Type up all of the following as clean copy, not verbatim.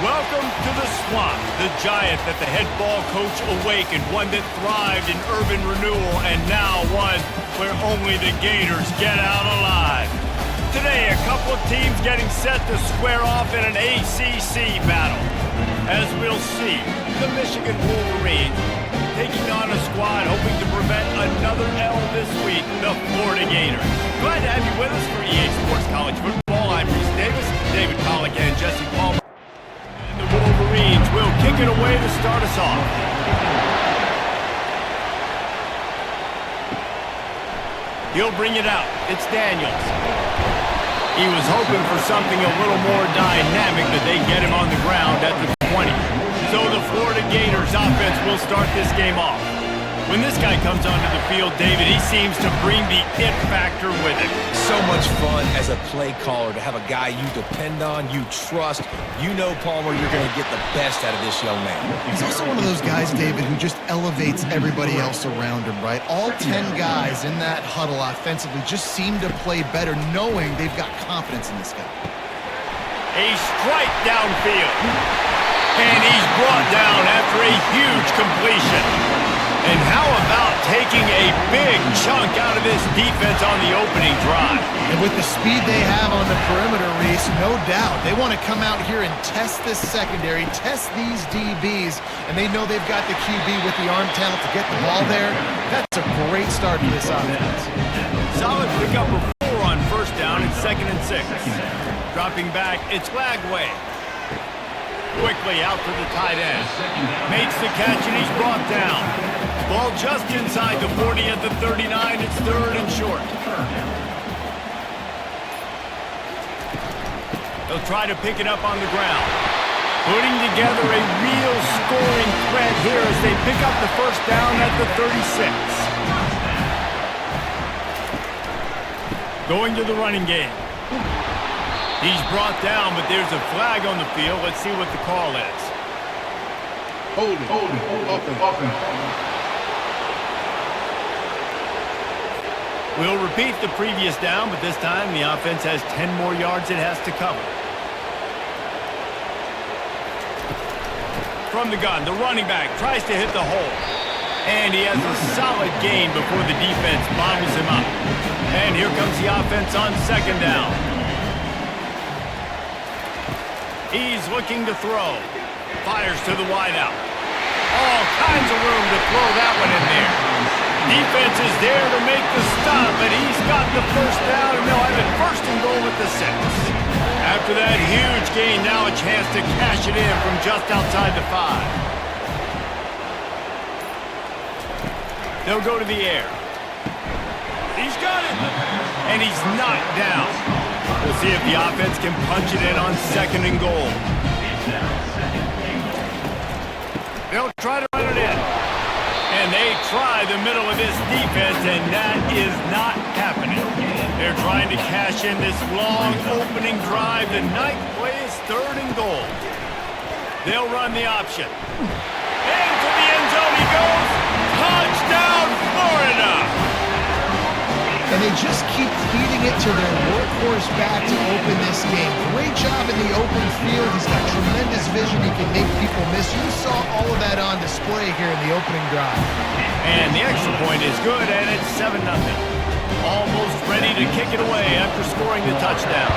Welcome to the Swamp, the giant that the head ball coach awakened, one that thrived in urban renewal, and now one where only the Gators get out alive. Today, a couple of teams getting set to square off in an ACC battle. As we'll see, the Michigan Wolverines taking on a squad hoping to prevent another L this week, the Florida Gators. Glad to have you with us for EA Sports College Football. I'm Reese Davis, David Pollock, and Jesse Palmer. And the Wolverines will kick it away to start us off. He'll bring it out. It's Daniels. He was hoping for something a little more dynamic, that they get him on the ground at the 20. So the Florida Gators offense will start this game off. When this guy comes onto the field, David, he seems to bring the it factor with him. So much fun as a play caller to have a guy you depend on, you trust. You know, Palmer, you're going to get the best out of this young man. He's also one of those guys, David, who just elevates everybody else around him, right? All 10 guys in that huddle offensively just seem to play better knowing they've got confidence in this guy. A strike downfield. And he's brought down after a huge completion. And how about taking a big chunk out of this defense on the opening drive? And with the speed they have on the perimeter, Reese, no doubt, they want to come out here and test this secondary, test these DBs, and they know they've got the QB with the arm talent to get the ball there. That's a great start to this offense. Solid pickup of 4 on first down and 2nd and 6. Dropping back, it's Lagway. Quickly out to the tight end. Makes the catch and he's brought down. Ball just inside the 40 at the 39. It's 3rd and short. They'll try to pick it up on the ground. Putting together a real scoring threat here as they pick up the first down at the 36. Going to the running game. He's brought down, but there's a flag on the field. Let's see what the call is. Holding. We'll repeat the previous down, but this time the offense has 10 more yards it has to cover. From the gun, the running back tries to hit the hole. And he has a solid gain before the defense bottles him up. And here comes the offense on 2nd down. He's looking to throw. Fires to the wideout. All kinds of room to throw that one in there. Defense is there to make the stop, but he's got the first down, and they'll have it 1st and goal at the 6. After that huge gain, now a chance to cash it in from just outside the 5. They'll go to the air. He's got it. And he's knocked down. We'll see if the offense can punch it in on 2nd and goal. They'll try to run it in. And they try the middle of this defense, and that is not happening. They're trying to cash in this long opening drive. The 9th play is 3rd and goal. They'll run the option. Into the end zone he goes. Touchdown, Florida! And they just keep feeding it to their workhorse back to open this game. Great job in the open field. He's got tremendous vision. He can make people miss. You saw all of that on display here in the opening drive. And the extra point is good, and it's 7-0. Almost ready to kick it away after scoring the touchdown.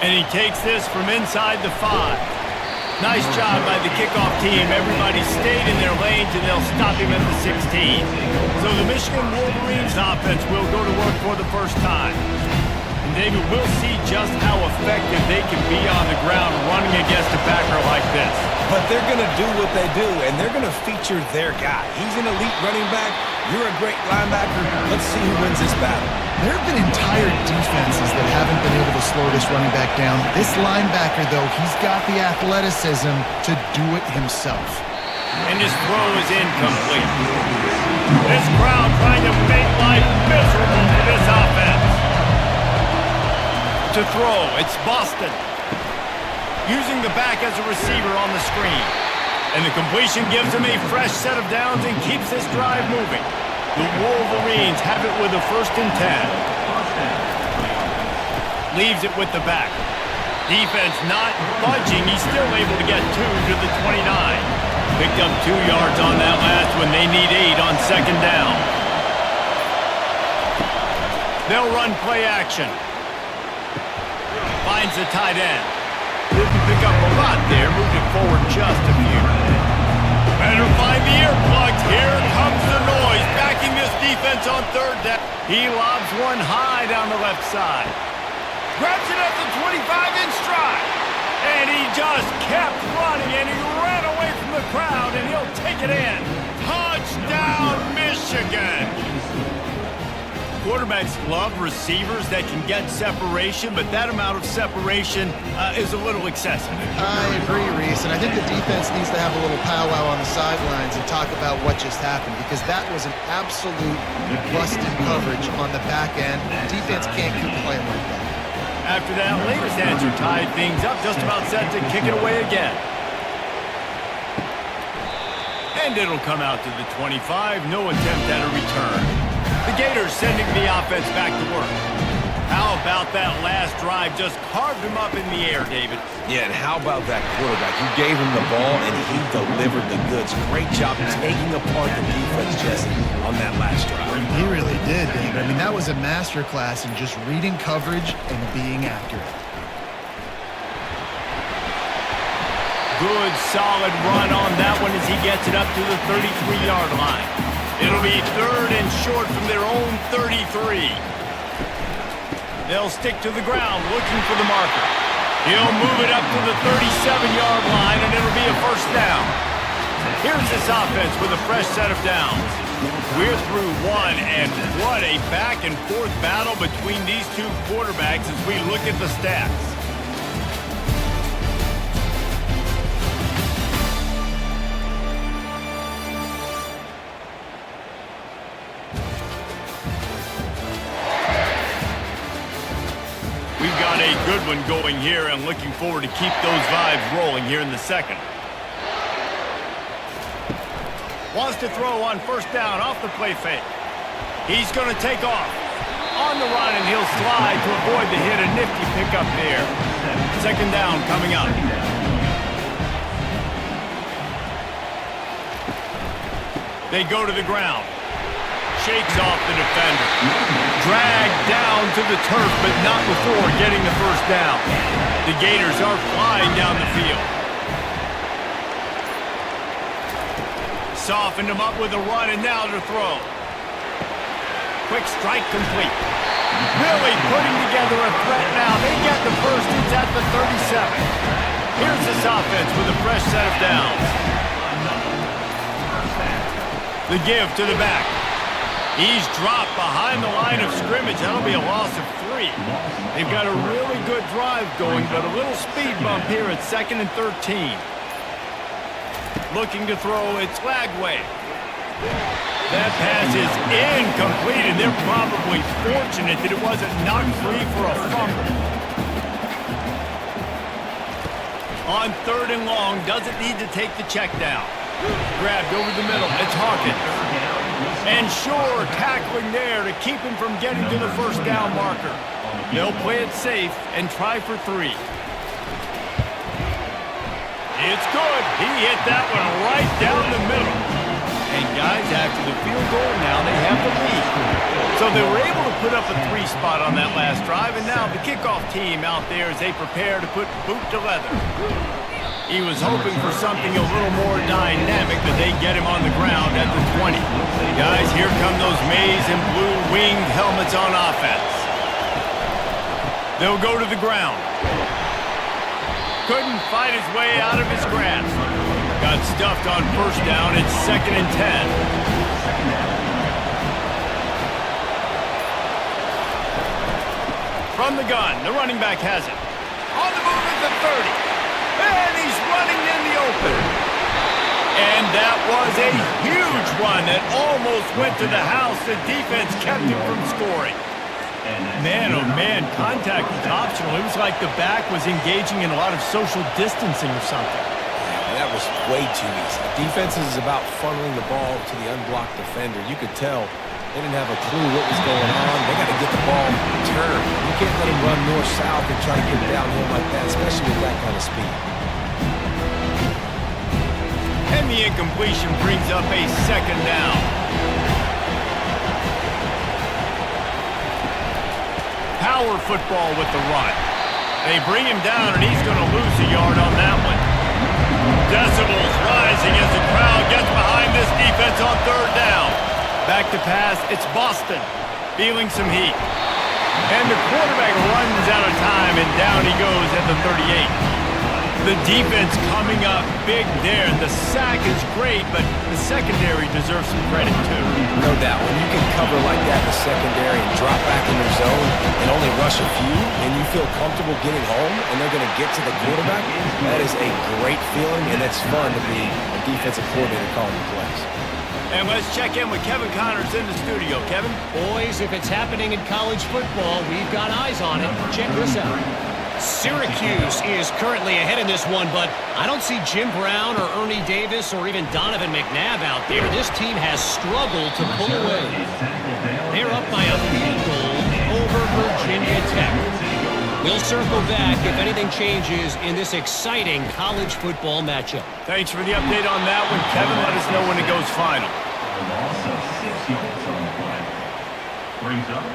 And he takes this from inside the 5. Nice job by the kickoff team. Everybody stayed in their lanes, and they'll stop him at the 16. So the Michigan Wolverines offense will go to work for the first time. And David, we'll see just how effective they can be on the ground running against a backer like this. But they're going to do what they do, and they're going to feature their guy. He's an elite running back. You're a great linebacker. Let's see who wins this battle. There have been entire defenses that haven't been able to slow this running back down. This linebacker, though, he's got the athleticism to do it himself. And his throw is incomplete. This crowd trying to make life miserable for this offense. To throw, it's Boston. Using the back as a receiver on the screen. And the completion gives him a fresh set of downs and keeps this drive moving. The Wolverines have it with a 1st and 10. Leaves it with the back. Defense not budging. He's still able to get 2 to the 29. Picked up 2 yards on that last one. They need 8 on second down. They'll run play action. Finds the tight end. Didn't pick up a lot there. Moved it forward just a few. Better find the earplugs. Here comes the noise. Backing this defense on third down. He lobs one high down the left side. Grabs it at the 25 in stride. And he just kept running, and he ran away from the crowd, and he'll take it in. Touchdown, Michigan! Quarterbacks love receivers that can get separation, but that amount of separation is a little excessive. I agree, Reese, and I think the defense needs to have a little powwow on the sidelines and talk about what just happened, because that was an absolute busted coverage on the back end. Defense can't keep playing like that. After that latest answer tied things up, just about set to kick it away again. And it'll come out to the 25. No attempt at a return. The Gators sending the offense back to work. How about that last drive? Just carved him up in the air, David. Yeah, and how about that quarterback? You gave him the ball, and he delivered the goods. Great job taking apart the defense, Jesse, on that last drive. He really did, David. I mean, that was a masterclass in just reading coverage and being accurate. Good, solid run on that one as he gets it up to the 33-yard line. It'll be 3rd and short from their own 33. They'll stick to the ground looking for the marker. He'll move it up to the 37-yard line, and it'll be a first down. Here's this offense with a fresh set of downs. We're through one, and what a back-and-forth battle between these two quarterbacks as we look at the stats. We've got a good one going here and looking forward to keep those vibes rolling here in the second. Wants to throw on first down off the play fake. He's going to take off. On the run, and he'll slide to avoid the hit. A nifty pickup there. Second down coming up. They go to the ground. Shakes off the defender. Dragged down to the turf, but not before getting the first down. The Gators are flying down the field. Softened him up with a run, and now to throw. Quick strike complete. Really putting together a threat now. They get the first. It's at the 37. Here's this offense with a fresh set of downs. The give to the back. He's dropped behind the line of scrimmage. That'll be a loss of 3. They've got a really good drive going, but a little speed bump here at 2nd and 13. Looking to throw, it's Lagway. That pass is incomplete, and they're probably fortunate that it wasn't knocked free for a fumble. On 3rd and long, doesn't need to take the check down. Grabbed over the middle, it's Hawkins. And Shore tackling there to keep him from getting to the first down marker. They'll play it safe and try for 3. It's good. He hit that one right down the middle. And guys, after the field goal, now they have the lead. So they were able to put up a 3 spot on that last drive, and now the kickoff team out there as they prepare to put boot to leather. He was hoping for something a little more dynamic, but they get him on the ground at the 20. Guys, here come those maize and blue winged helmets on offense. They'll go to the ground. Couldn't fight his way out of his grasp. Got stuffed on first down. It's 2nd and 10. From the gun, the running back has it. On the move at the 30. And he's running in the open. And that was a huge run that almost went to the house. The defense kept him from scoring. Man, oh man, contact was optional. It was like the back was engaging in a lot of social distancing or something. Yeah, that was way too easy. Defense is about funneling the ball to the unblocked defender. You could tell They didn't have a clue what was going on. They got to get the ball turned. You can't let them run north-south and try to get downhill like that, especially with that kind of speed. And the incompletion brings up a second down. Power football with the run. They bring him down, and he's going to lose a yard on that one. Decibels rising as the crowd gets behind this defense on third down. Back to pass, it's Boston, feeling some heat. And the quarterback runs out of time, and down he goes at the 38. The defense coming up big there. The sack is great, but the secondary deserves some credit, too. No doubt. When you can cover like that in the secondary and drop back in your zone and only rush a few, and you feel comfortable getting home, and they're going to get to the quarterback, that is a great feeling, and it's fun to be a defensive coordinator calling the plays. And let's check in with Kevin Connors in the studio. Kevin? Boys, if it's happening in college football, we've got eyes on it. Check this out. Syracuse is currently ahead in this one, but I don't see Jim Brown or Ernie Davis or even Donovan McNabb out there. This team has struggled to pull away. They're up by a field goal over Virginia Tech. We'll circle back if anything changes in this exciting college football matchup. Thanks for the update on that one, Kevin. Let us know when it goes final. A loss of 6 yards on the play. Brings up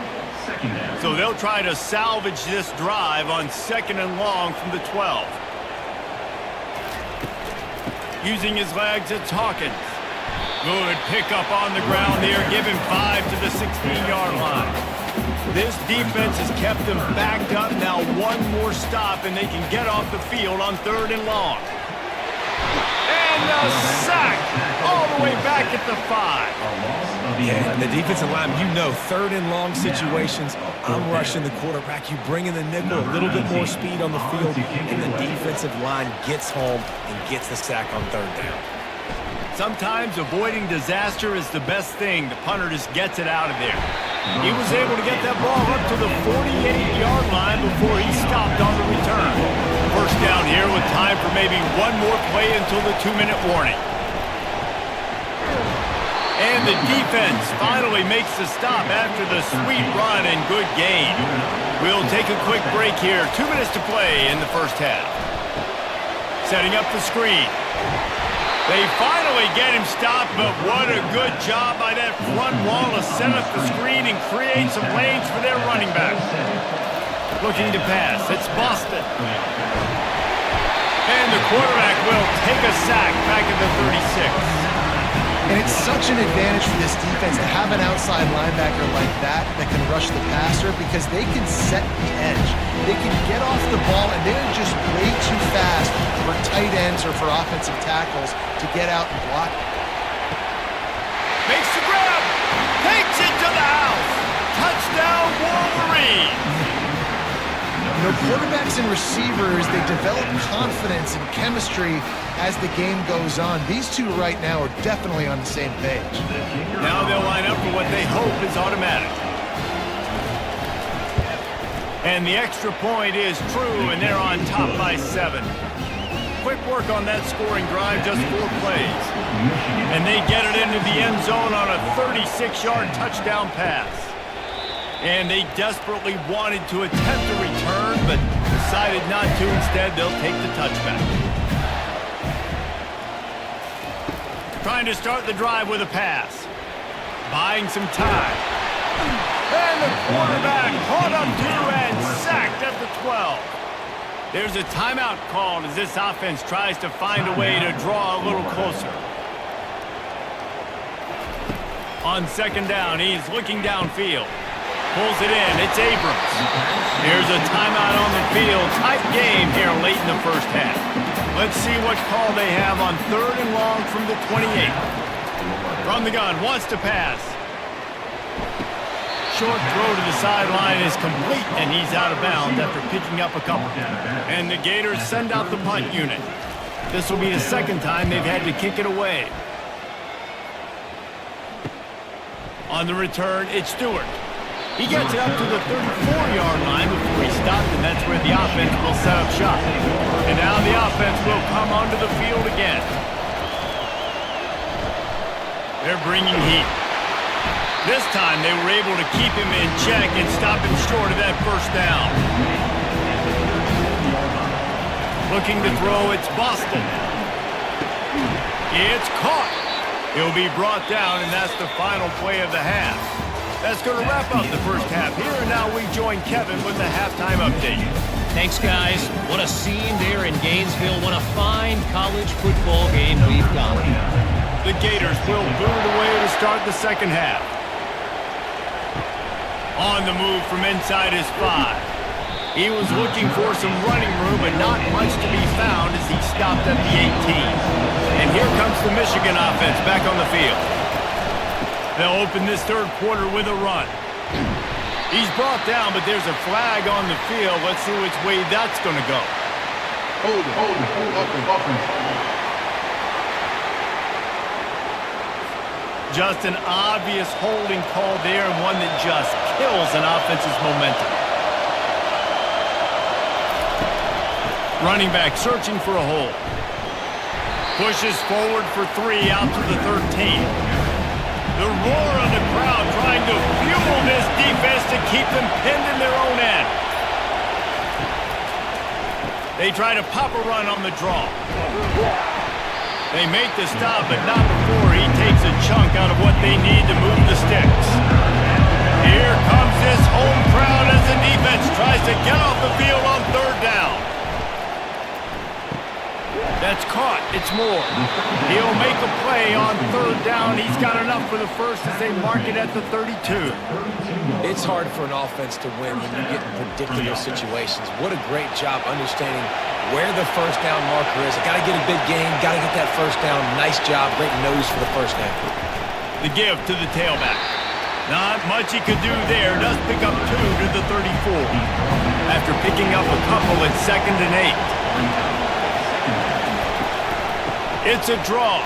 second down. So they'll try to salvage this drive on second and long from the 12. Using his legs, it's Hawkins. Good pickup on the ground there. Give him 5 to the 16-yard line. This defense has kept them backed up. Now one more stop, and they can get off the field on third and long. And a sack all the way back at the 5. Yeah, and the defensive line, you know, third and long situations, I'm rushing the quarterback. You bring in the nickel, a little bit more speed on the field, and the defensive line gets home and gets the sack on third down. Sometimes avoiding disaster is the best thing. The punter just gets it out of there. He was able to get that ball up to the 48-yard line before he stopped on the return. First down here with time for maybe one more play until the 2-minute warning. And the defense finally makes the stop after the sweet run and good gain. We'll take a quick break here. 2 minutes to play in the first half. Setting up the screen. They finally get him stopped, but what a good job by that front wall to set up the screen and create some lanes for their running back. Looking to pass. It's Boston. And the quarterback will take a sack back at the 36. And it's such an advantage for this defense to have an outside linebacker like that can rush the passer because they can set the edge. They can get off the ball, and they're just way too fast for tight ends or for offensive tackles to get out and block. Makes the grab. Takes it to the house. Touchdown, Wolverines. You know, quarterbacks and receivers, they develop confidence and chemistry as the game goes on. These two right now are definitely on the same page. Now they'll line up for what they hope is automatic. And the extra point is true, and they're on top by 7. Quick work on that scoring drive, just 4 plays. And they get it into the end zone on a 36-yard touchdown pass. And they desperately wanted to attempt a return, but decided not to. Instead, they'll take the touchback. Trying to start the drive with a pass. Buying some time. And the quarterback caught up to and sacked at the 12. There's a timeout called as this offense tries to find a way to draw a little closer. On second down, he's looking downfield. Pulls it in. It's Abrams. Here's a timeout on the field. Tight game here late in the first half. Let's see what call they have on third and long from the 28. From the gun, wants to pass. Short throw to the sideline is complete, and he's out of bounds after picking up a couple. And the Gators send out the punt unit. This will be the second time they've had to kick it away. On the return, it's Stewart. He gets it up to the 34-yard line before he stopped, and that's where the offense will set up shop. And now the offense will come onto the field again. They're bringing heat. This time they were able to keep him in check and stop him short of that first down. Looking to throw, it's Boston. It's caught. He'll be brought down, and that's the final play of the half. That's going to wrap up the first half here, and now we join Kevin with the halftime update. Thanks, guys. What a scene there in Gainesville. What a fine college football game we've got. The Gators will boot it away to start the second half. On the move from inside his 5. He was looking for some running room, but not much to be found as he stopped at the 18. And here comes the Michigan offense back on the field. They'll open this third quarter with a run. He's brought down, but there's a flag on the field. Let's see which way that's going to go. Hold it. Just an obvious holding call there, and one that just kills an offense's momentum. Running back searching for a hole. Pushes forward for 3 out to the 13. The roar of the crowd trying to fuel this defense to keep them pinned in their own end. They try to pop a run on the draw. They make the stop, but not before he takes a chunk out of what they need to move the sticks. Here comes this home crowd as the defense tries to get off the field on third down. That's caught. It's Moore. He'll make a play on third down. He's got enough for the first as they mark it at the 32. It's hard for an offense to win when you get in predictable situations. What a great job understanding where the first down marker is. Got to get a big gain. Got to get that first down. Nice job. Great nose for the first down. The give to the tailback. Not much he could do there. Does pick up 2 to the 34. After picking up a couple at 2nd and 8. It's a draw.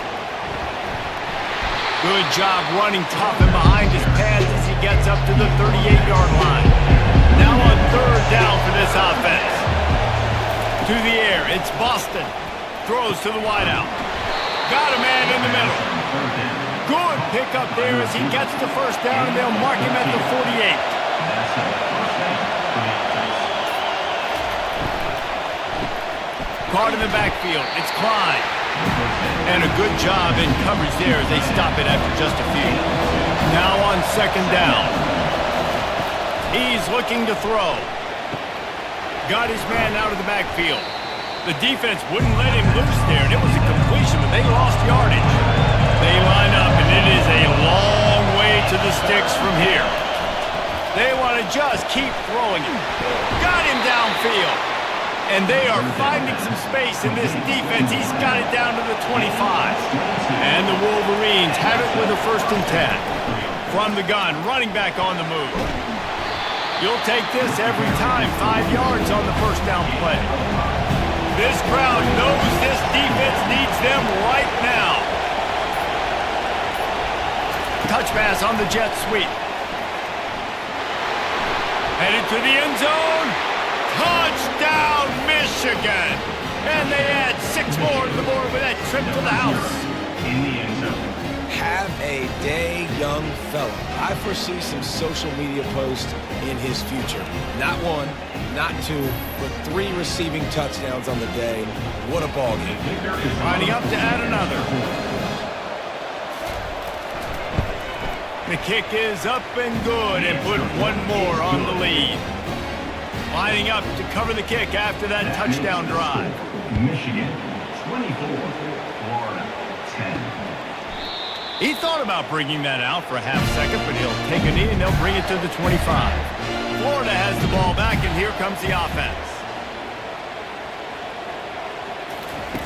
Good job running tough and behind his pads as he gets up to the 38-yard line. Now on third down for this offense. To the air, it's Boston. Throws to the wideout. Got a man in the middle. Good pickup there as he gets the first down, and they'll mark him at the 48. Caught in the backfield. It's Klein. And a good job in coverage there as they stop it after just a few. Now on second down. He's looking to throw. Got his man out of the backfield. The defense wouldn't let him loose there, and it was a completion, but they lost yardage. They line up, and it is a long way to the sticks from here. They want to just keep throwing it. Got him downfield. And they are finding some space in this defense. He's got it down to the 25. And the Wolverines have it with a 1st and 10. From the gun, running back on the move. You'll take this every time. 5 yards on the first down play. This crowd knows this defense needs them right now. Touch pass on the jet sweep. Headed to the end zone. Touchdown, Michigan! And they add 6 more to the board with that trip to the house. In the end zone. Have a day, young fella. I foresee some social media posts in his future. Not 1, not 2, but 3 receiving touchdowns on the day. What a ball game. Lining up to add another. The kick is up and good and put 1 more on the lead. Lining up to cover the kick after that touchdown drive. Michigan 24, Florida 10. He thought about bringing that out for a half second, but he'll take a knee and they'll bring it to the 25. Florida has the ball back, and here comes the offense.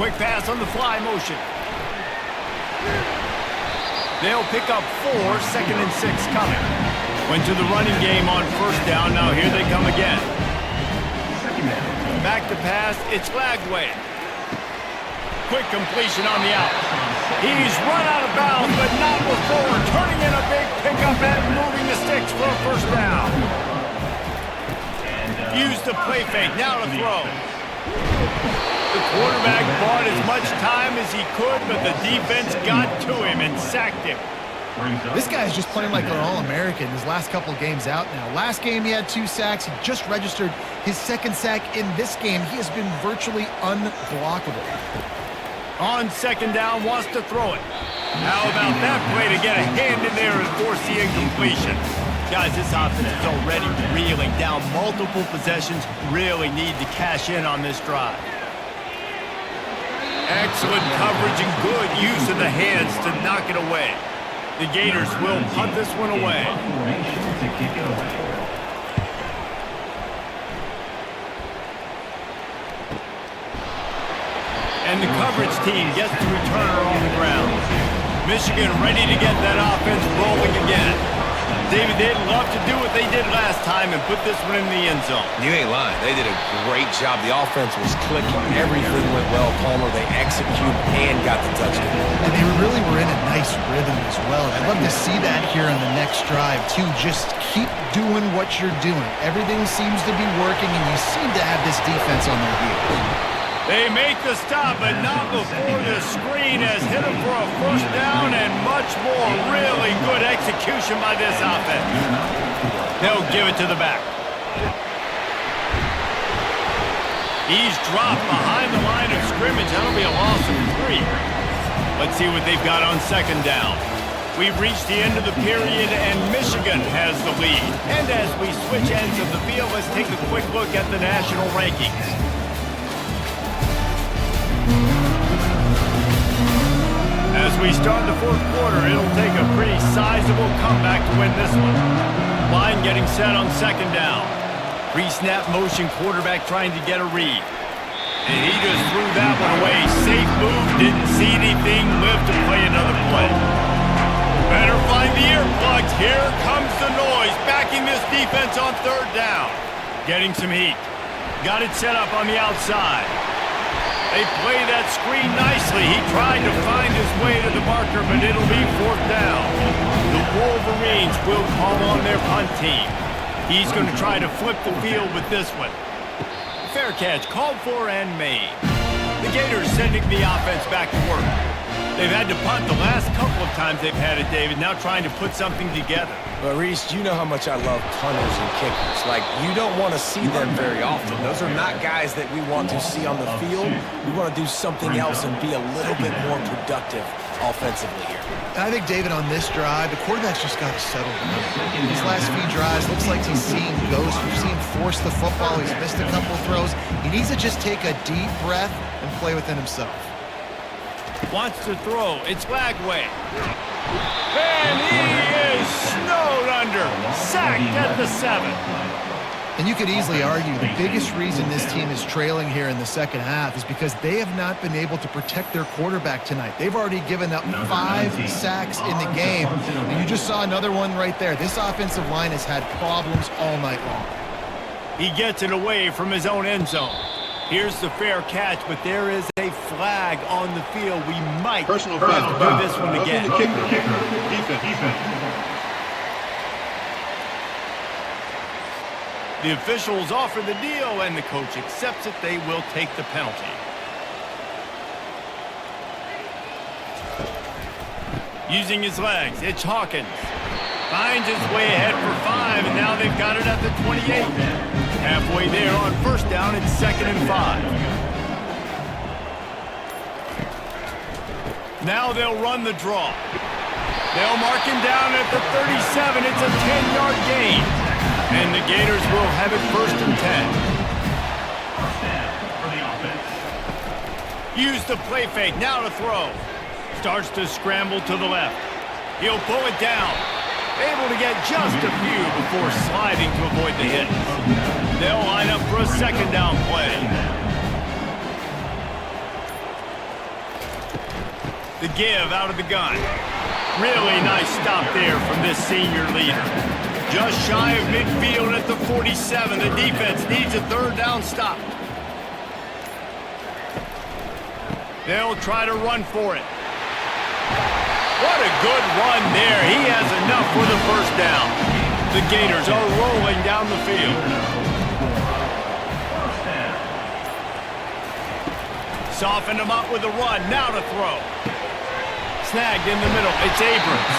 Quick pass on the fly motion. They'll pick up 4, 2nd and 6 coming. Went to the running game on first down. Now here they come again. Back to pass, it's Lagway. Quick completion on the out. He's run out of bounds, but not before turning in a big pickup and moving the sticks for a first down. Used the play fake, now to throw. The quarterback bought as much time as he could, but the defense got to him and sacked him. This guy is just playing like an All-American his last couple of games out now. Last game he had 2 sacks. He just registered his 2nd sack in this game. He has been virtually unblockable. On 2nd down, wants to throw it. How about that play to get a hand in there and force the incompletion? Guys, this offense is already reeling down multiple possessions. Really need to cash in on this drive. Excellent coverage and good use of the hands to knock it away. The Gators will punt this one away. And the coverage team gets the returner on the ground. Michigan ready to get that offense rolling again. David, they'd love to do what they did last time and put this one in the end zone. You ain't lying. They did a great job. The offense was clicking. Everything went well. Palmer, they executed and got the touchdown. And they really were in a nice rhythm as well. I'd love to see that here on the next drive, too. Just keep doing what you're doing. Everything seems to be working, and you seem to have this defense on their heels. They make the stop, but not before the screen has hit them for a 1st down and much more. Really good execution by this offense. They'll give it to the back. He's dropped behind the line of scrimmage. That'll be a loss of 3. Let's see what they've got on 2nd down. We've reached the end of the period, and Michigan has the lead. And as we switch ends of the field, let's take a quick look at the national rankings. As we start the 4th quarter, it'll take a pretty sizable comeback to win this one. Line getting set on 2nd down. Pre-snap motion, quarterback trying to get a read. And he just threw that one away. Safe move, didn't see anything, lived to play another play. Better find the earplugs. Here comes the noise, backing this defense on 3rd down. Getting some heat. Got it set up on the outside. They play that screen nicely. He tried to find his way to the marker, but it'll be 4th down. The Wolverines will call on their punt team. He's going to try to flip the field with this one. Fair catch called for and made. The Gators sending the offense back to work. They've had to punt the last couple of times they've had it, David, now trying to put something together. But, Reese, you know how much I love punters and kickers. Like, you don't want to see them very often. Those are not guys that we want to see on the field. We want to do something else and be a little bit more productive offensively here. I think, David, on this drive, the quarterback's just got to settle down. These last few drives, looks like he's seeing ghosts. We've seen him force the football. He's missed a couple throws. He needs to just take a deep breath and play within himself. Wants to throw. It's Lagway. And he is snowed under. Sacked at the 7. And you could easily argue the biggest reason this team is trailing here in the 2nd half is because they have not been able to protect their quarterback tonight. They've already given up 5 sacks in the game. And you just saw another one right there. This offensive line has had problems all night long. He gets it away from his own end zone. Here's the fair catch, but there is a flag on the field. We might have to do this one again. Defense. The officials offer the deal, and the coach accepts it. They will take the penalty. Using his legs, it's Hawkins. Finds his way ahead for 5, and now they've got it at the 28. Halfway there on 1st down, it's 2nd and 5. Now they'll run the draw. They'll mark him down at the 37. It's a 10-yard gain. And the Gators will have it 1st and 10. Use the play fake, now to throw. Starts to scramble to the left. He'll pull it down. Able to get just a few before sliding to avoid the hit. They'll line up for a 2nd down play. The give out of the gun. Really nice stop there from this senior leader. Just shy of midfield at the 47. The defense needs a 3rd down stop. They'll try to run for it. What a good run there. He has enough for the 1st down. The Gators are rolling down the field. Soften him up with a run. Now to throw. Snagged in the middle. It's Abrams.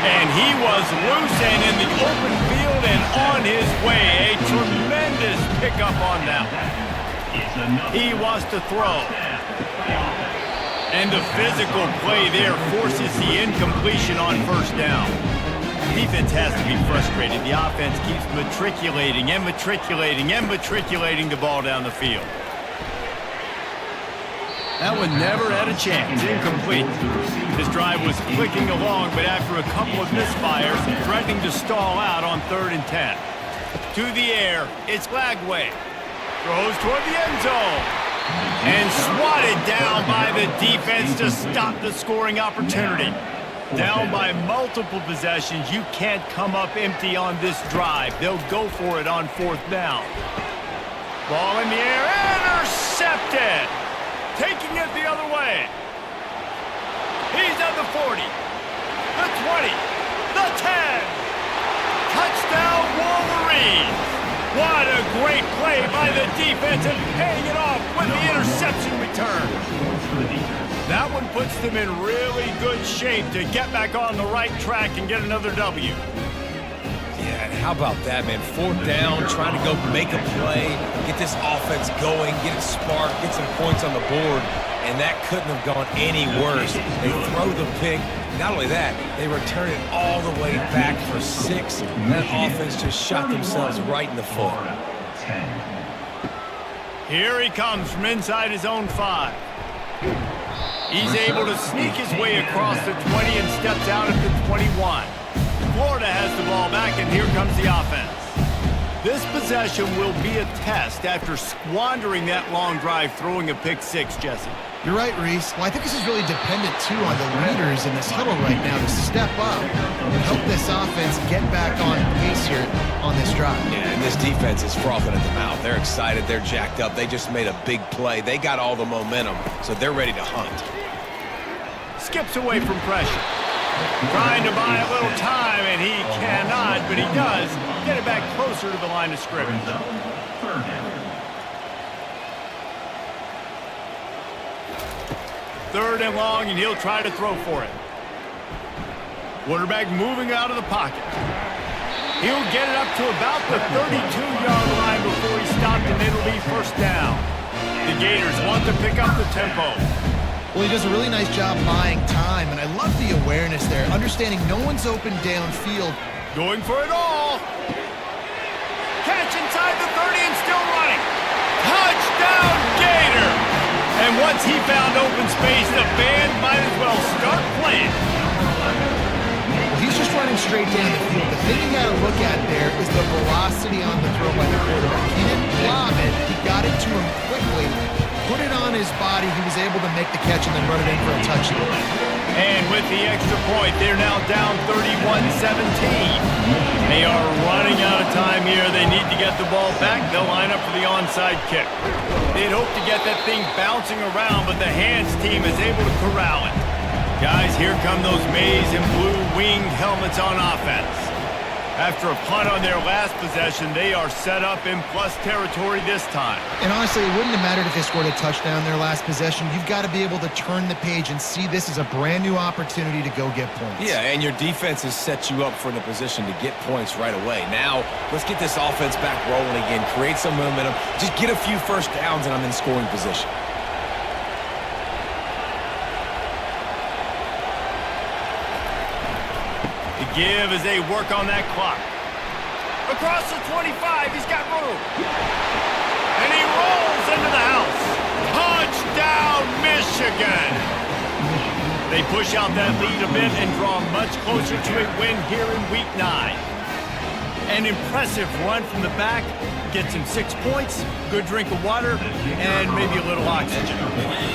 And he was loose and in the open field and on his way. A tremendous pickup on that one. He wants to throw. And the physical play there forces the incompletion on first down. Defense has to be frustrated. The offense keeps matriculating and matriculating and matriculating the ball down the field. That one never had a chance. Incomplete. This drive was clicking along, but after a couple of misfires, threatening to stall out on 3rd and 10. To the air, it's Lagway. Throws toward the end zone. And swatted down by the defense to stop the scoring opportunity. Down by multiple possessions, you can't come up empty on this drive. They'll go for it on 4th down. Ball in the air, intercepted! Taking it the other way. He's at the 40, the 20, the 10. Touchdown Wolverines! What a great play by the defense and paying it off with the interception return. That one puts them in really good shape to get back on the right track and get another W. Yeah, and how about that, man? 4th down, trying to go make a play, get this offense going, get it sparked, get some points on the board, and that couldn't have gone any worse. They throw the pick. Not only that, they return it all the way back for 6. That offense just shot themselves right in the foot. Here he comes from inside his own 5. He's able to sneak his way across the 20 and steps out at the 21. Florida has the ball back, and here comes the offense. This possession will be a test after squandering that long drive, throwing a pick 6, Jesse. You're right, Reese. Well, I think this is really dependent, too, on the leaders in this huddle right now to step up and help this offense get back on pace here on this drive. Yeah, and this defense is frothing at the mouth. They're excited. They're jacked up. They just made a big play. They got all the momentum, so they're ready to hunt. Skips away from pressure. Trying to buy a little time, and he cannot, but he does get it back closer to the line of scrimmage. 3rd and long, and he'll try to throw for it. Quarterback moving out of the pocket. He'll get it up to about the 32-yard line before he stopped, and it'll be 1st down. The Gators want to pick up the tempo. Well, he does a really nice job buying time, and I love the awareness there, understanding no one's open downfield. Going for it all. Catch inside the 30 and still running. Touchdown, Gator! And once he found open space, the band might as well start playing. Well, he's just running straight down the field. The thing you got to look at there is the velocity on the throw by the quarterback. He didn't lob it. He got it to him quickly, put it on his body. He was able to make the catch and then run it in for a touchdown. And with the extra point, they're now down 31-17. They are running out of time here. They need to get the ball back. They'll line up for the onside kick. They'd hope to get that thing bouncing around, but the hands team is able to corral it. Guys, here come those maize and blue winged helmets on offense. After a punt on their last possession, they are set up in plus territory this time. And honestly, it wouldn't have mattered if they scored a touchdown their last possession. You've got to be able to turn the page and see this as a brand new opportunity to go get points. Yeah, and your defense has set you up for the position to get points right away. Now, let's get this offense back rolling again, create some momentum, just get a few 1st downs, and I'm in scoring position. Give as they work on that clock. Across the 25, he's got room. And he rolls into the house. Touchdown, Michigan! They push out that lead a bit and draw much closer to a win here in Week 9. An impressive run from the back. Gets him 6 points, good drink of water, and maybe a little oxygen.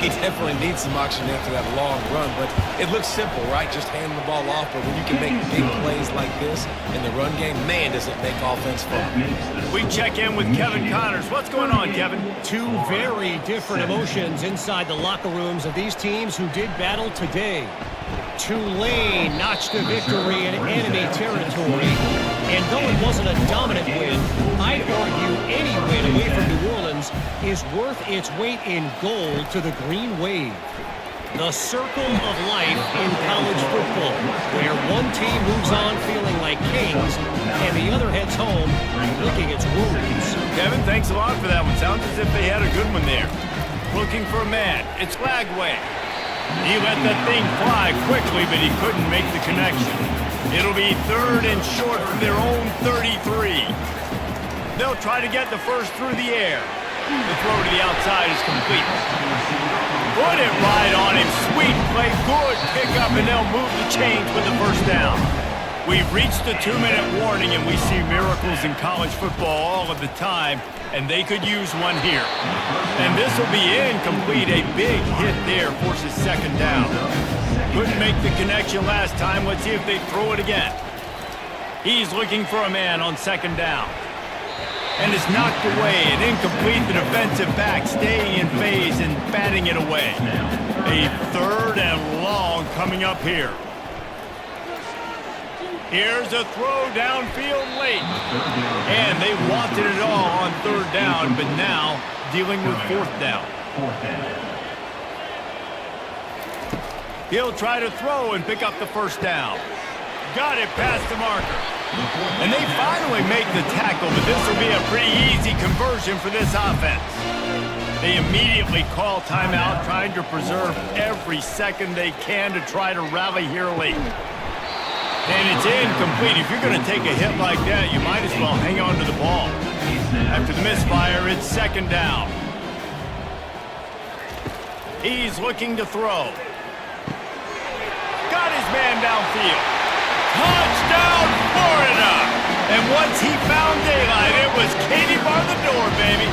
He definitely needs some oxygen after that long run, but it looks simple, right? Just handing the ball off, but when you can make big plays like this in the run game, man, does it make offense fun. We check in with Kevin Connors. What's going on, Kevin? 2 very different emotions inside the locker rooms of these teams who did battle today. Tulane notched a victory in enemy territory. And though it wasn't a dominant win, I'd argue any win away from New Orleans is worth its weight in gold to the Green Wave. The circle of life in college football, where one team moves on feeling like kings, and the other heads home licking its wounds. Kevin, thanks a lot for that one. Sounds as if they had a good one there. Looking for a man. It's Lagway. He let that thing fly quickly, but he couldn't make the connection. It'll be 3rd and short from their own 33. They'll try to get the first through the air. The throw to the outside is complete. Put it right on him. Sweet play. Good pickup, and they'll move the chains with the first down. We've reached the 2-minute warning, and we see miracles in college football all of the time, and they could use one here. And this will be incomplete. A big hit there forces 2nd down. Couldn't make the connection last time. Let's see if they throw it again. He's looking for a man on 2nd down. And it's knocked away and incomplete. The defensive back staying in phase and batting it away. A 3rd and long coming up here. Here's a throw downfield late. And they wanted it all on 3rd down, but now dealing with 4th down. He'll try to throw and pick up the first down. Got it past the marker. And they finally make the tackle, but this will be a pretty easy conversion for this offense. They immediately call timeout, trying to preserve every second they can to try to rally here late. And it's incomplete. If you're going to take a hit like that, you might as well hang on to the ball. After the misfire, it's 2nd down. He's looking to throw. Got his man downfield. Touchdown, Florida! And once he found daylight, it was Katie bar the door, baby.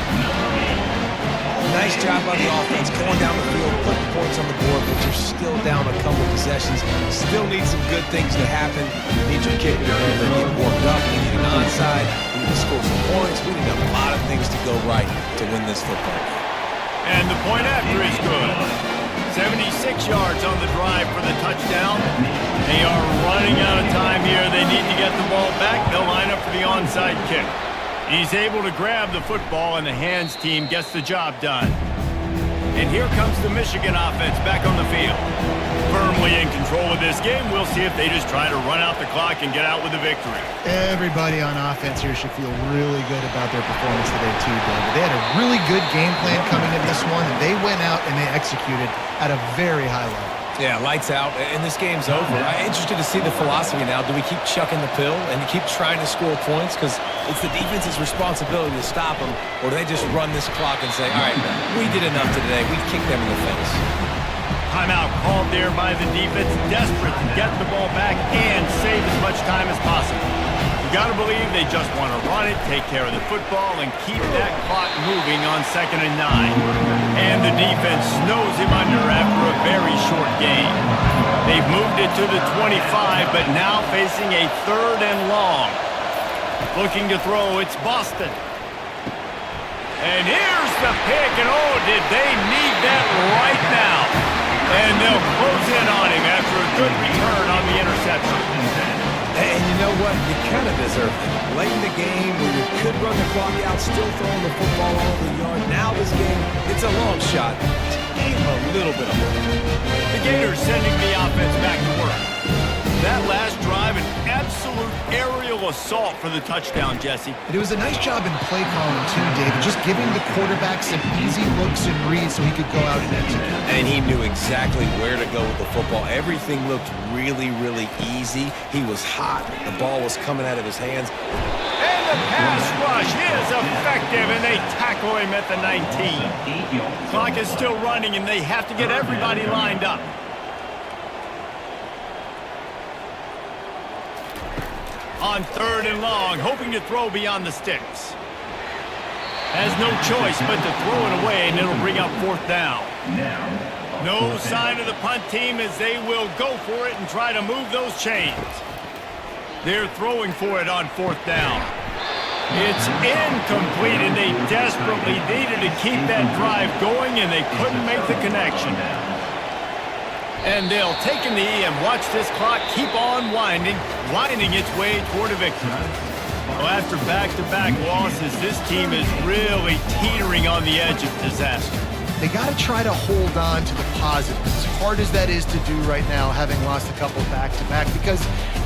Nice job by the offense, going down the field, putting points on the board, but you're still down a couple of possessions. Still need some good things to happen. You need your kicker to get warmed up. We need an onside. We need to score some points. We need a lot of things to go right to win this football game. And the point after is good. 76 yards on the drive for the touchdown. They are running out of time here. They need to get the ball back. They'll line up for the onside kick. He's able to grab the football, and the hands team gets the job done. And here comes the Michigan offense back on the field. Firmly in control of this game. We'll see if they just try to run out the clock and get out with a victory. Everybody on offense here should feel really good about their performance today too, David. They had a really good game plan coming into this one, and they went out and they executed at a very high level. Yeah, lights out, and this game's over. I'm interested to see the philosophy now. Do we keep chucking the pill and keep trying to score points because it's the defense's responsibility to stop them, or do they just run this clock and say, all right, we did enough today. We kicked them in the face. Timeout called there by the defense, desperate to get the ball back and save as much time as possible. You got to believe they just want to run it, take care of the football, and keep that clock moving on 2nd and 9. And the defense snows him under after a very short game. They've moved it to the 25, but now facing a 3rd and long. Looking to throw, it's Boston. And here's the pick, and oh, did they need that right now. And they'll close in on him after a good return on the interception. And you know what? You kind of deserve it. Late in the game, where you could run the clock out, still throwing the football all over the yard. Now this game, it's a long shot. Give him a little bit of hope. The Gators sending the offense back to work. That last drive, an absolute aerial assault for the touchdown, Jesse. But it was a nice job in play calling too, David, just giving the quarterback some easy looks and reads so he could go out and execute. And he knew exactly where to go with the football. Everything looked really, really easy. He was hot. The ball was coming out of his hands. And the pass rush is effective, and they tackle him at the 19. Clock is still running, and they have to get everybody lined up. On 3rd and long, hoping to throw beyond the sticks. Has no choice but to throw it away, and it'll bring up 4th down. No sign of the punt team as they will go for it and try to move those chains. They're throwing for it on 4th down. It's incomplete, and they desperately needed to keep that drive going, and they couldn't make the connection. And they'll take a knee and watch this clock keep on winding its way toward a victory. Well, after back-to-back losses, this team is really teetering on the edge of disaster. they got to try to hold on to the positives, as hard as that is to do right now, having lost a couple back-to-back, because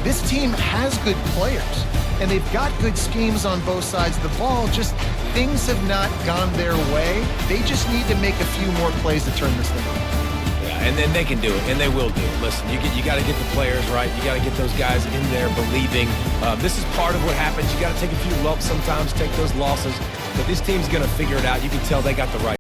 this team has good players, and they've got good schemes on both sides of the ball, just things have not gone their way. They just need to make a few more plays to turn this thing on. And then they can do it, and they will do it. Listen, you got to get the players right. You got to get those guys in there believing. This is part of what happens. You got to take a few lumps sometimes, take those losses. But this team's going to figure it out. You can tell they got the right